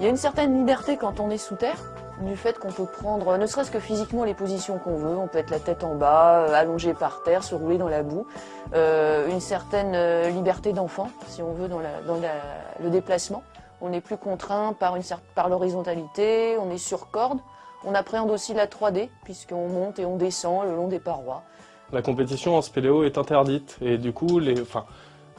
a une certaine liberté quand on est sous terre, du fait qu'on peut prendre, ne serait-ce que physiquement, les positions qu'on veut. On peut être la tête en bas, allongé par terre, se rouler dans la boue. Une certaine liberté d'enfant, si on veut, dans le déplacement. On n'est plus contraint par l'horizontalité, on est sur corde. On appréhende aussi la 3D, puisqu'on monte et on descend le long des parois. La compétition en spéléo est interdite et du coup,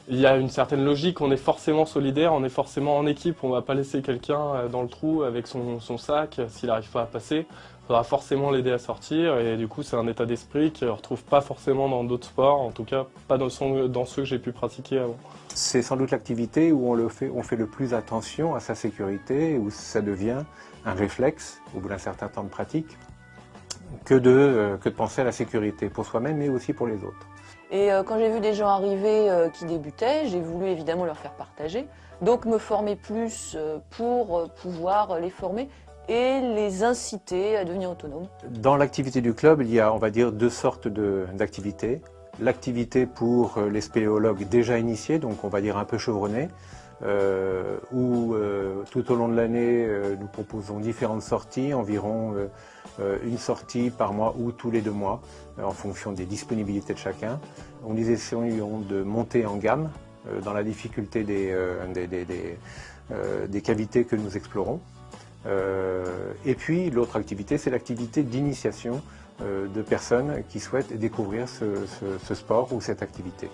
il y a une certaine logique, on est forcément solidaire, on est forcément en équipe, on va pas laisser quelqu'un dans le trou avec son sac, s'il n'arrive pas à passer, il faudra forcément l'aider à sortir et du coup c'est un état d'esprit qu'on ne retrouve pas forcément dans d'autres sports, en tout cas pas dans ceux que j'ai pu pratiquer avant. C'est sans doute l'activité où on fait le plus attention à sa sécurité, où ça devient un réflexe au bout d'un certain temps de pratique, que de penser à la sécurité pour soi-même mais aussi pour les autres. Et quand j'ai vu des gens arriver qui débutaient, j'ai voulu évidemment leur faire partager, donc me former plus pour pouvoir les former et les inciter à devenir autonomes. Dans l'activité du club, il y a, on va dire, deux sortes d'activités. L'activité pour les spéléologues déjà initiés, donc on va dire un peu chevronnés, où tout au long de l'année, nous proposons différentes sorties, environ une sortie par mois ou tous les 2 mois, en fonction des disponibilités de chacun. On essayons de monter en gamme dans la difficulté des cavités que nous explorons. Et puis l'autre activité, c'est l'activité d'initiation de personnes qui souhaitent découvrir ce sport ou cette activité.